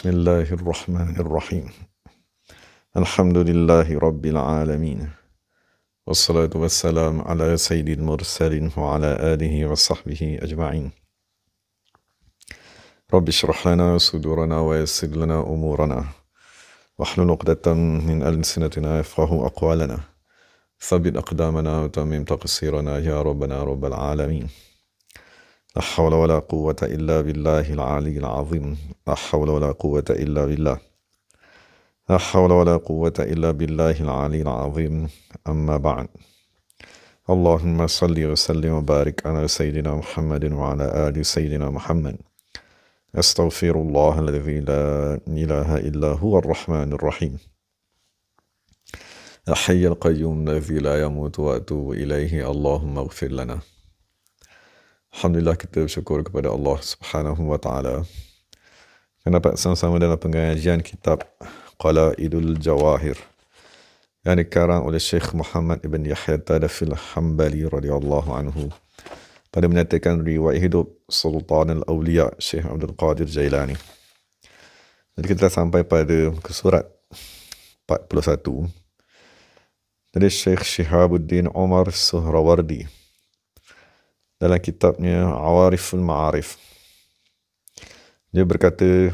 Bismillahirrahmanirrahim. Alhamdulillahi Rabbil Alamin. Wassalatu wassalam ala sayyidil mursalin wa ala alihi wa sahbihi ajma'in. Rabbi shrah lana sudurana wa yassir lana umurana. Wahlul 'uqdatam min alsinatina yafqahu aqwalana. Thabbit aqdamana wa tammim taqsirana ya rabbana rabbal alamin. La hawla wa la quwwata illa billahil aliyyil azim. La hawla wa la quwwata illa billah. La hawla wa la quwwata illa billahil aliyyil azim. Amma ba'd. Allahumma salli wa sallim wa barik ala sayyidina Muhammadin wa ala ali sayyidina Muhammad. Astaghfirullah alladhi la ilaha illa huwa ar-rahmanir rahim. Al-hayyul qayyum alladhi la yamutu wa atubu ilaihi. Allahumma ighfir lana. Alhamdulillah, kita bersyukur kepada Allah Subhanahu wa taala kerana dapat sama-sama dalam pengajian kitab Qala'idul Jawahir yang dikarang oleh Syekh Muhammad ibn Yahya Tadafil Hambali radhiyallahu anhu pada menyatakan riwayat hidup Sultan al-Awliya Syekh Abdul Qadir Jailani. Jadi kita sampai pada surat 41 dari Syekh Shihabuddin Umar Suhrawardi dalam kitabnya Awariful Ma'arif. Dia berkata,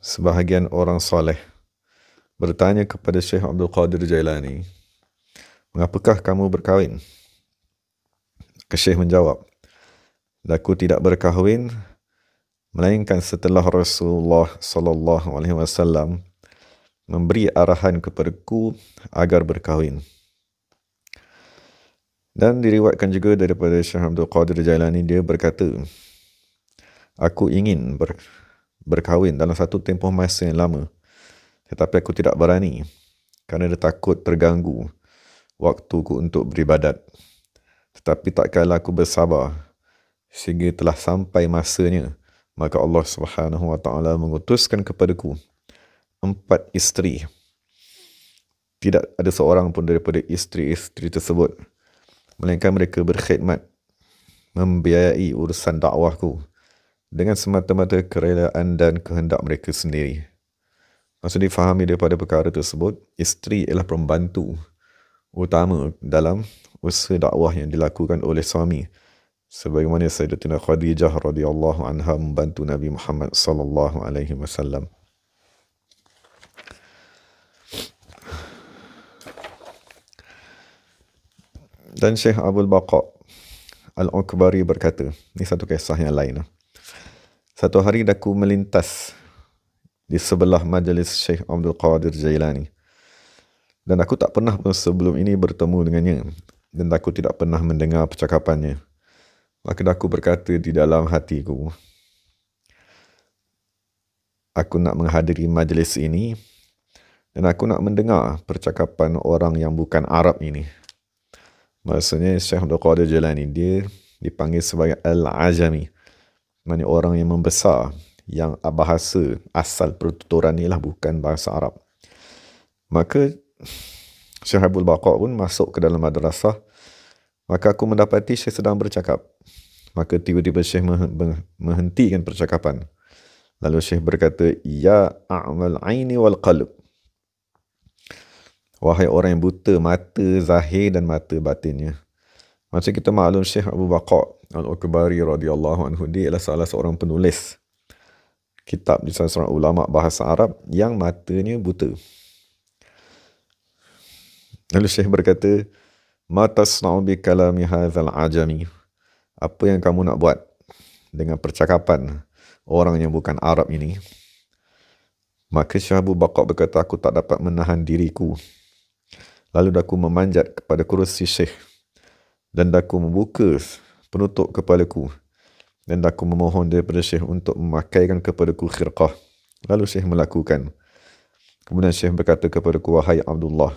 sebahagian orang soleh bertanya kepada Syekh Abdul Qadir Jailani, mengapakah kamu berkahwin? Syekh menjawab, aku tidak berkahwin melainkan setelah Rasulullah sallallahu alaihi wasallam memberi arahan kepadaku agar berkahwin. Dan diriwayatkan juga daripada Syekh Abdul Qadir Jailani, dia berkata, aku ingin berkahwin dalam satu tempoh masa yang lama, tetapi aku tidak berani kerana dia takut terganggu waktuku untuk beribadat. Tetapi tak kala aku bersabar sehingga telah sampai masanya, maka Allah Subhanahu wa taala mengutuskan kepadaku 4 isteri. Tidak ada seorang pun daripada isteri-isteri tersebut melainkan mereka berkhidmat membiayai urusan dakwahku dengan semata-mata kerelaan dan kehendak mereka sendiri. Maksud difahami daripada perkara tersebut, isteri ialah pembantu utama dalam usaha dakwah yang dilakukan oleh suami, sebagaimana Sayyidatina Khadijah radhiyallahu anha membantu Nabi Muhammad sallallahu alaihi wasallam. Dan Syekh Abdul Baqa Al-Ukbari berkata, ini satu kisah yang lain. Satu hari aku melintas di sebelah majlis Syekh Abdul Qadir Jailani, dan aku tak pernah pun sebelum ini bertemu dengannya, dan aku tidak pernah mendengar percakapannya. Maka aku berkata di dalam hatiku, aku nak menghadiri majlis ini dan aku nak mendengar percakapan orang yang bukan Arab ini. Maksudnya Syekh Abdul Qadir Jailani, dia dipanggil sebagai Al-Ajami, maknanya orang yang membesar, yang bahasa asal pertuturan ni lah bukan bahasa Arab. Maka Syekh Abdul Baqa pun masuk ke dalam madrasah. Maka aku mendapati Syekh sedang bercakap. Maka tiba-tiba Syekh menghentikan percakapan. Lalu Syekh berkata, ya a'mal aini wal qalb, wahai orang yang buta mata zahir dan mata batinnya. Macam kita maklum, Syekh Abu Baqa Al-Ukbari radhiyallahu anhu, dia adalah salah seorang penulis kitab di salah seorang ulama bahasa Arab yang matanya buta. Lalu Syekh berkata, ma tasna'u bi kalami hadzal ajami, apa yang kamu nak buat dengan percakapan orang yang bukan Arab ini? Maka Syekh Abu Baqa berkata, aku tak dapat menahan diriku. Lalu aku memanjat kepada kerusi Syekh dan aku membuka penutup kepalaku dan aku memohon daripada Syekh untuk memakaikan kepadaku khirqah. Lalu Syekh melakukan. Kemudian Syekh berkata kepadaku, wahai Abdullah,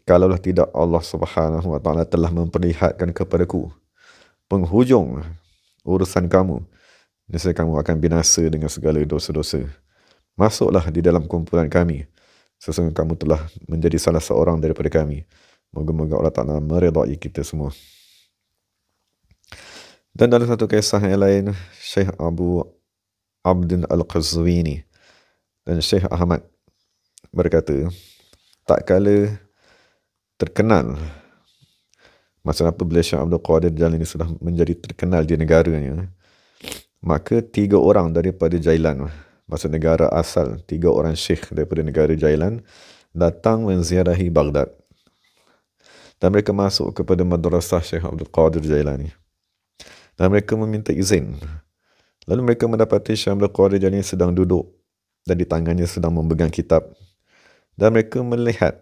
kalaulah tidak Allah Subhanahu wa taala telah memperlihatkan kepadaku penghujung urusan kamu, nescaya kamu akan binasa dengan segala dosa-dosa. Masuklah di dalam kumpulan kami, sesungguhnya kamu telah menjadi salah seorang daripada kami. Moga-moga Allah Ta'ala meridai kita semua. Dan dalam satu kisah yang lain, Syekh Abu Abdin Al-Qazwini. Dan Syekh Ahmad berkata, tak kala terkenal, maksudnya apabila Syekh Abdul Qadir Jailani sudah menjadi terkenal di negaranya, maka 3 orang daripada Jailan, maksud negara asal, 3 orang syekh daripada negara Jailan datang menziarahi Baghdad. Dan mereka masuk kepada madrasah Syekh Abdul Qadir Jailani. Dan mereka meminta izin. Lalu mereka mendapati Syekh Abdul Qadir Jailani sedang duduk dan di tangannya sedang memegang kitab. Dan mereka melihat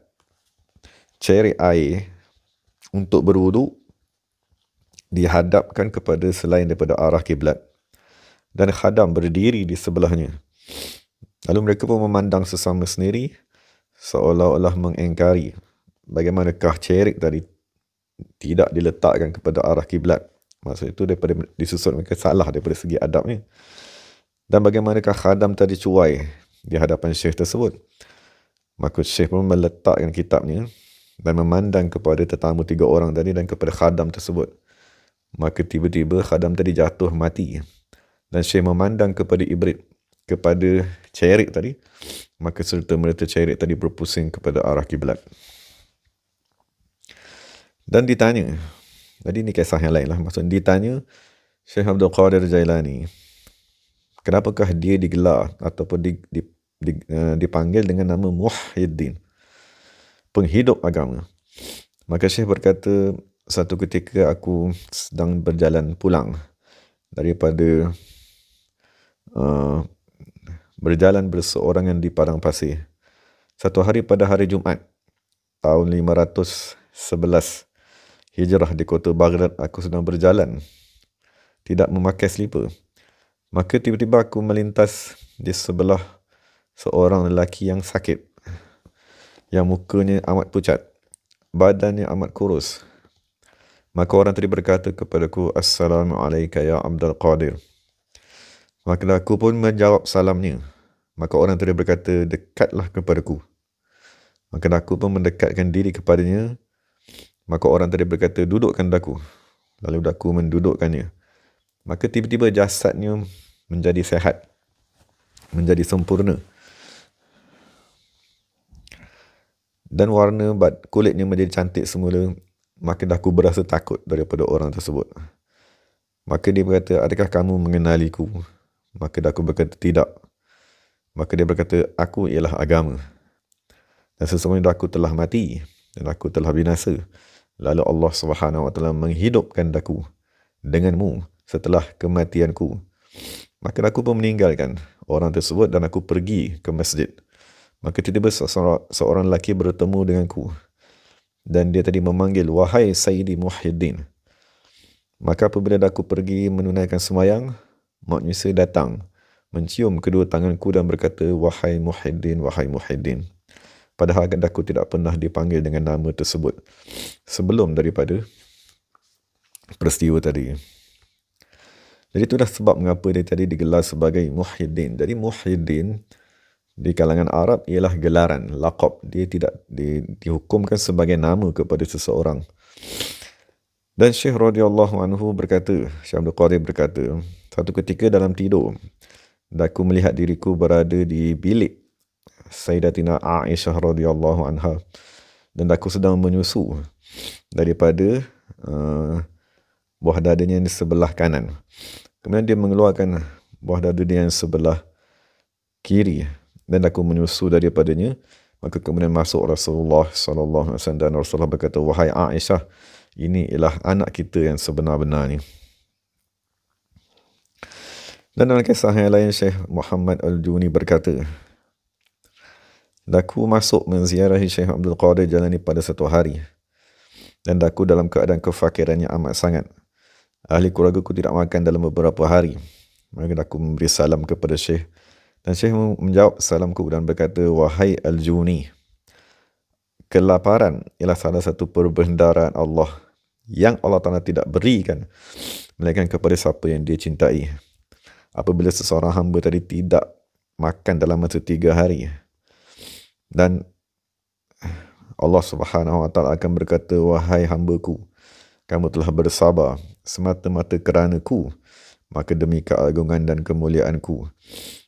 cari air untuk berwuduk dihadapkan kepada selain daripada arah kiblat. Dan khadam berdiri di sebelahnya. Lalu mereka pun memandang sesama sendiri seolah-olah mengingkari bagaimanakah cerik tadi tidak diletakkan kepada arah kiblat. Maksud itu daripada disusun mereka salah daripada segi adabnya. Dan bagaimanakah khadam tadi cuai di hadapan syekh tersebut. Maka syekh pun meletakkan kitabnya dan memandang kepada tetamu 3 orang tadi dan kepada khadam tersebut. Maka tiba-tiba khadam tadi jatuh mati. Dan syekh memandang kepada ibrit, kepada cerik tadi. Maka serta-merta cerik tadi berpusing kepada arah kiblat. Dan ditanya, jadi ini kisah yang lain lah. Maksudnya ditanya Syekh Abdul Qadir Jailani, kenapakah dia digelar ataupun dipanggil dengan nama Muhyiddin, penghidup agama. Maka Syekh berkata, satu ketika aku sedang berjalan pulang daripada berjalan berseorangan di padang pasir. Satu hari pada hari Jumaat tahun 511 Hijrah di kota Baghdad, aku sedang berjalan tidak memakai slipper. Maka tiba-tiba aku melintas di sebelah seorang lelaki yang sakit, yang mukanya amat pucat, badannya amat kurus. Maka orang tadi berkata kepadaku, Assalamualaikum ya Abdul Qadir. Maka aku pun menjawab salamnya. Maka orang tadi berkata, dekatlah kepadaku. Maka aku pun mendekatkan diri kepadanya. Maka orang tadi berkata, dudukkan daku. Lalu daku mendudukkannya. Maka tiba-tiba jasadnya menjadi sehat, menjadi sempurna. Dan warna kulitnya menjadi cantik semula. Maka daku berasa takut daripada orang tersebut. Maka dia berkata, adakah kamu mengenaliku? Maka daku berkata, tidak. Maka dia berkata, aku ialah agama. Dan sesungguhnya daku telah mati. Dan aku telah binasa. Lalu Allah SWT menghidupkan daku denganmu setelah kematianku. Maka aku pun meninggalkan orang tersebut dan aku pergi ke masjid. Maka tiba-tiba seorang lelaki bertemu denganku. Dan dia tadi memanggil, wahai Sayyidi Muhyiddin. Maka apabila aku pergi menunaikan sembahyang, manusia datang, mencium kedua tanganku dan berkata, wahai Muhyiddin, wahai Muhyiddin. Padahal aku tidak pernah dipanggil dengan nama tersebut sebelum daripada peristiwa tadi. Jadi itulah sebab mengapa dia tadi digelar sebagai Muhyiddin. Jadi Muhyiddin di kalangan Arab ialah gelaran, laqab. Dia tidak dihukumkan sebagai nama kepada seseorang. Dan Syekh radhiyallahu anhu berkata, Syekh Abdul Qadir berkata, satu ketika dalam tidur, aku melihat diriku berada di bilik Sayyidatina Aisyah radhiyallahu anha dan aku sedang menyusu daripada buah dadanya di sebelah kanan. Kemudian dia mengeluarkan buah dadanya yang sebelah kiri dan aku menyusu daripadanya. Maka kemudian masuk Rasulullah sallallahu alaihi wasallam dan Rasulullah berkata, wahai Aisyah, ini ialah anak kita yang sebenar-benarnya. Dan dalam kisah yang lain, Syekh Muhammad Al-Juni berkata, daku masuk menziarahi Syekh Abdul Qadir Jailani pada satu hari. Dan daku dalam keadaan kefakirannya amat sangat. Ahli keluarga ku tidak makan dalam beberapa hari. Maka daku memberi salam kepada Syekh. Dan Syekh menjawab salamku dan berkata, wahai Al-Juni, kelaparan ialah salah satu perbendaharaan Allah yang Allah Ta'ala tidak berikan melainkan kepada siapa yang dia cintai. Apabila seseorang hamba tadi tidak makan dalam masa 3 hari, dan Allah Subhanahu Wa Taala akan berkata, wahai hambaku, kamu telah bersabar semata-mata kerana ku, maka demi keagungan dan kemuliaanku,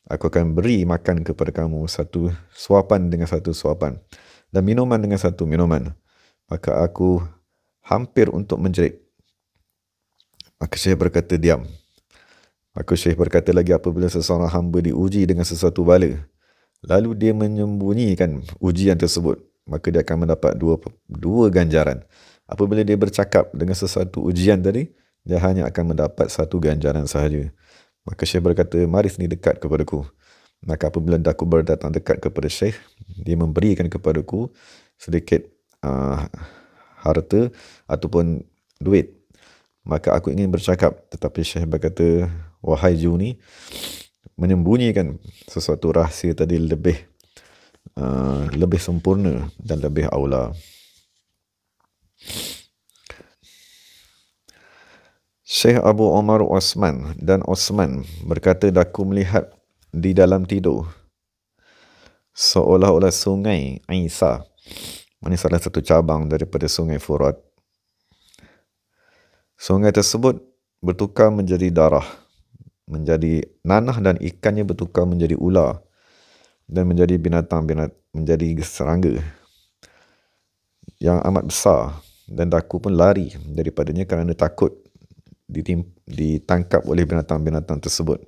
aku akan beri makan kepada kamu satu suapan dengan satu suapan, dan minuman dengan satu minuman. Maka aku hampir untuk menjerit. Maka Syekh berkata, diam. Maka Syekh berkata lagi, apabila seseorang hamba diuji dengan sesuatu bala, lalu dia menyembunyikan ujian tersebut, maka dia akan mendapat dua ganjaran. Apabila dia bercakap dengan sesuatu ujian tadi, dia hanya akan mendapat satu ganjaran sahaja. Maka Syekh berkata, mari sini dekat kepadaku. Maka apabila aku berdatang dekat kepada Syekh, dia memberikan kepadaku sedikit harta ataupun duit. Maka aku ingin bercakap, tetapi Syekh berkata, wahai Juni, menyembunyikan sesuatu rahsia tadi lebih sempurna dan lebih aula. Syekh Abu Omar Osman dan Osman berkata, aku melihat di dalam tidur seolah-olah sungai Isa, ini salah satu cabang daripada sungai Furat. Sungai tersebut bertukar menjadi darah, menjadi nanah, dan ikannya bertukar menjadi ular dan menjadi binatang-binatang, menjadi serangga yang amat besar, dan aku pun lari daripadanya kerana takut ditangkap oleh binatang-binatang tersebut.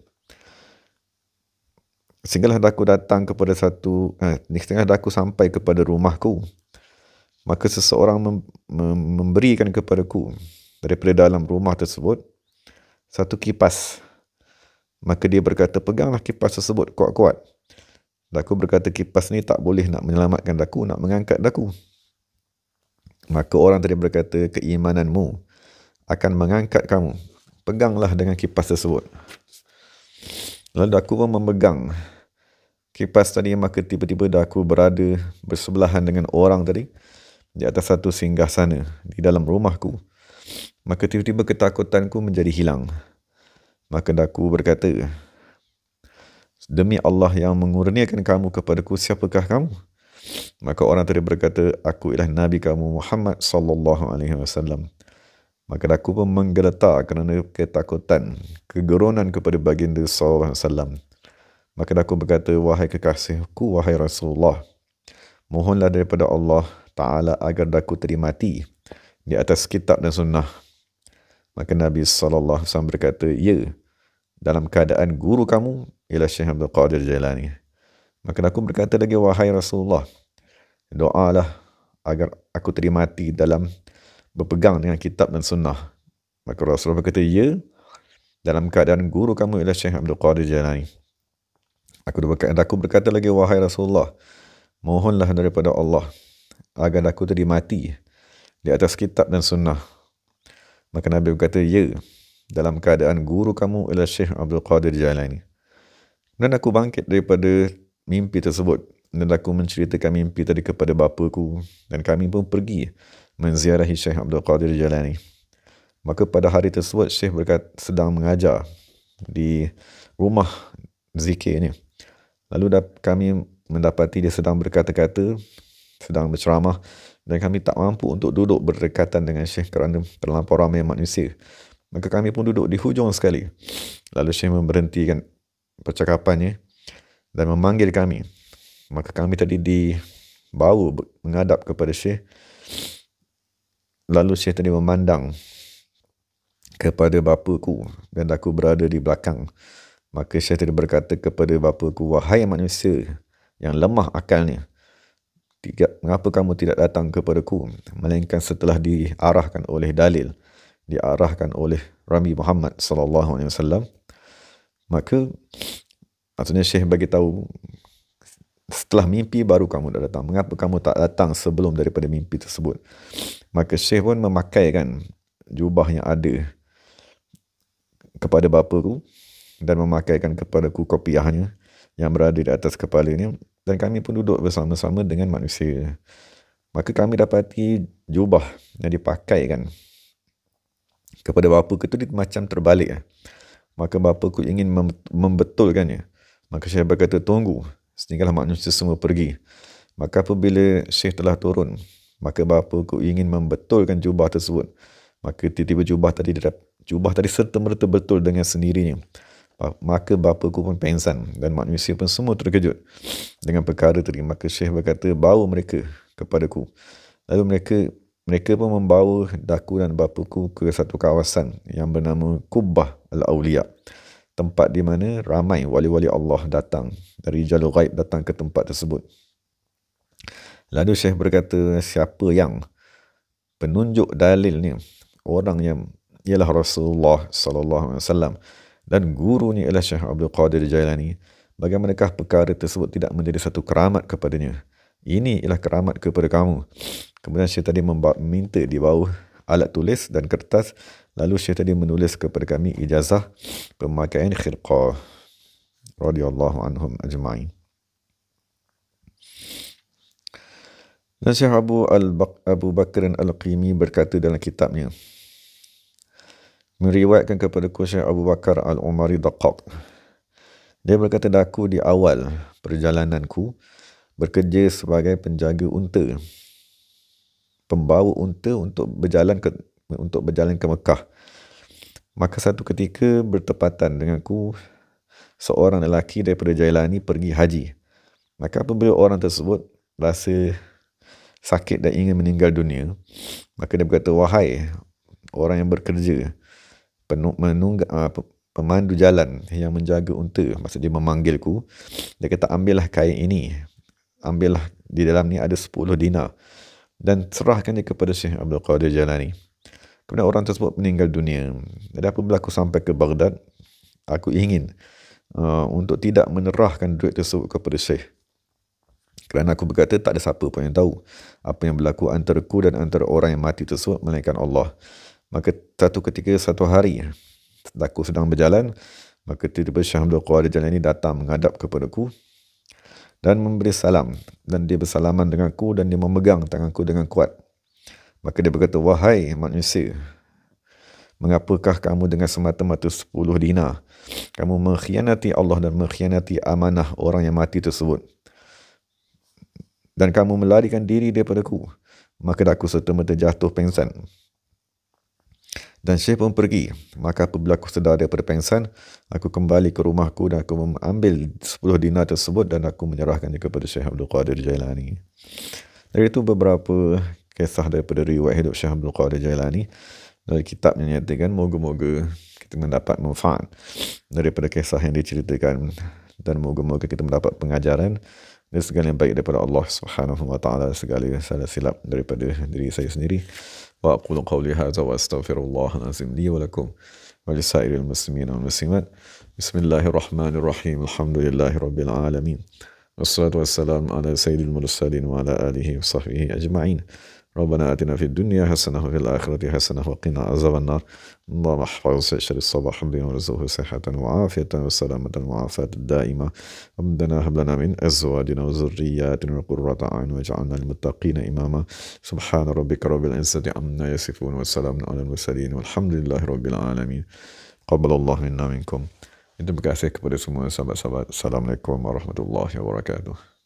Sehinggalah aku datang kepada sehinggalah aku sampai kepada rumahku, maka seseorang memberikan kepadaku daripada dalam rumah tersebut satu kipas. Maka dia berkata, peganglah kipas tersebut kuat-kuat. Aku berkata, kipas ni tak boleh nak menyelamatkan aku, nak mengangkat aku. Maka orang tadi berkata, keimananmu akan mengangkat kamu. Peganglah dengan kipas tersebut. Lalu aku pun memegang kipas tadi, maka tiba-tiba aku berada bersebelahan dengan orang tadi di atas satu singgasana di dalam rumahku. Maka tiba-tiba ketakutanku menjadi hilang. Maka aku berkata, demi Allah yang mengurniakan kamu kepadaku, siapakah kamu? Maka orang tadi berkata, aku ialah Nabi kamu Muhammad sallallahu alaihi wasallam. Maka aku pun menggeletar kerana ketakutan, kegerunan kepada baginda sallallahu alaihi wasallam. Maka aku berkata, wahai kekasihku, wahai Rasulullah, mohonlah daripada Allah Ta'ala agar aku termati di atas kitab dan sunnah. Maka Nabi sallallahu alaihi wasallam berkata, ya, dalam keadaan guru kamu ialah Syekh Abdul Qadir Jailani. Maka aku berkata lagi, wahai Rasulullah, doalah agar aku termati dalam berpegang dengan kitab dan sunnah. Maka Rasulullah berkata, ya, dalam keadaan guru kamu ialah Syekh Abdul Qadir Jailani. Aku berkata lagi, wahai Rasulullah, mohonlah daripada Allah agar aku termati di atas kitab dan sunnah. Maka Nabi berkata, ya, dalam keadaan guru kamu ialah Syekh Abdul Qadir Jailani. Dan aku bangkit daripada mimpi tersebut, dan aku menceritakan mimpi tadi kepada bapaku, dan kami pun pergi menziarahi Syekh Abdul Qadir Jailani. Maka pada hari tersebut Syekh sedang mengajar di rumah zikirnya. Lalu kami mendapati dia sedang berkata-kata, sedang berceramah, dan kami tak mampu untuk duduk berdekatan dengan Syekh kerana terlampau ramai manusia. Maka kami pun duduk di hujung sekali. Lalu Syekh memberhentikan percakapannya dan memanggil kami. Maka kami tadi dibawa menghadap kepada Syekh. Lalu Syekh tadi memandang kepada bapaku dan aku berada di belakang. Maka Syekh tadi berkata kepada bapaku, wahai manusia yang lemah akalnya, mengapa kamu tidak datang kepadaku, melainkan setelah diarahkan oleh dalil, diarahkan oleh Nabi Muhammad sallallahu alaihi wasallam. Maka maksudnya Syekh bagi tahu, setelah mimpi baru kamu dah datang. Mengapa kamu tak datang sebelum daripada mimpi tersebut? Maka Syekh pun memakaikan jubah yang ada kepada bapaku dan memakaikan kepadaku kopiahnya yang berada di atas kepalanya, dan kami pun duduk bersama-sama dengan manusia. Maka kami dapati jubah yang dipakaikan kepada bapaku itu macam terbalik. Maka bapaku ingin membetulkannya. Maka Syekh berkata, tunggu sehinggalah manusia semua pergi. Maka apabila Syekh telah turun, maka bapaku ingin membetulkan jubah tersebut. Maka tiba-tiba jubah tadi jubah tadi serta-merta betul dengan sendirinya. Maka bapaku pun pengsan dan manusia pun semua terkejut dengan perkara tadi. Maka Syekh berkata, bawa mereka kepadaku. Lalu mereka pun membawa daku dan bapaku ke satu kawasan yang bernama Kubbah Al-Awliya, tempat di mana ramai wali-wali Allah datang, dari jalur ghaib datang ke tempat tersebut. Lalu Syekh berkata, siapa yang penunjuk dalilnya, orang yang ialah Rasulullah SAW dan gurunya ialah Syekh Abdul Qadir Jailani, bagaimanakah perkara tersebut tidak menjadi satu keramat kepadanya? Ini ialah keramat kepada kamu. Kemudian Syekh tadi meminta di bawah alat tulis dan kertas. Lalu Syekh tadi menulis kepada kami ijazah pemakaian khirqah radhiyallahu anhum ajma'in. Dan Syekh Abu Bakr Al-Qimi berkata dalam kitabnya, meriwayatkan kepada Syekh Abu Bakar Al-Umari Daqaq. Dia berkata, daku di awal perjalananku bekerja sebagai penjaga unta, pembawa unta untuk berjalan ke Mekah. Maka satu ketika bertepatan denganku seorang lelaki daripada Jailani pergi haji. Maka apabila orang tersebut rasa sakit dan ingin meninggal dunia, maka dia berkata, wahai orang yang bekerja, pemandu jalan yang menjaga unta, maksud dia memanggilku, dia kata, ambillah kain ini, ambillah, di dalam ni ada 10 dinar, dan serahkan dia kepada Syekh Abdul Qadir Jailani. Kemudian orang tersebut meninggal dunia. Jadi apabila aku sampai ke Baghdad, aku ingin untuk tidak menyerahkan duit tersebut kepada Syekh, kerana aku berkata tak ada siapa pun yang tahu apa yang berlaku antara ku dan antara orang yang mati tersebut melainkan Allah. Maka satu hari aku sedang berjalan, maka tiba-tiba Syekh Abdul Qadir Jailani datang menghadap kepadaku dan memberi salam, dan dia bersalaman denganku dan dia memegang tanganku dengan kuat. Maka dia berkata, wahai manusia, mengapakah kamu dengan semata-mata 10 dinar kamu mengkhianati Allah dan mengkhianati amanah orang yang mati tersebut, dan kamu melarikan diri daripadaku? Maka aku serta-merta jatuh pengsan. Dan Syekh pun pergi. Maka apabila aku sedar daripada pengsan, aku kembali ke rumahku dan aku mengambil 10 dinar tersebut dan aku menyerahkannya kepada Syekh Abdul Qadir Jailani. Dari itu beberapa kisah daripada riwayat hidup Syekh Abdul Qadir Jailani. Dari kitab yang nyatakan, moga-moga kita mendapat manfaat daripada kisah yang diceritakan, dan moga-moga kita mendapat pengajaran dan segala yang baik daripada Allah Subhanahu wa taala, segala salah silap daripada diri saya sendiri. Wa aqulu qawli hadza wa astaghfirullahal azim li wa lakum wa lisairil muslimin wal muslimat. Bismillahirrahmanirrahim. Alhamdulillahirabbil alamin. Wassalatu wassalamu ala sayyidil mursalin wa ala alihi wa sahbihi ajma'in. ربنا آتنا في الدنيا حسنة وفي الآخرة حسنة وقنا عذاب النار. اللهم احفظ شر الصباح الدين ورزقه صحة وعافية وسلامة وعافية الدائمة. ربنا هب لنا من أزواجنا وذرياتنا قرة أعين واجعلنا للمتقين إماما. سبحان ربك رب العزة عما يصفون وسلام على المرسلين والحمد لله رب العالمين. قبل الله منا منكم. Terima kasih kepada semua sahabat-sahabat. Assalamualaikum warahmatullahi wabarakatuh.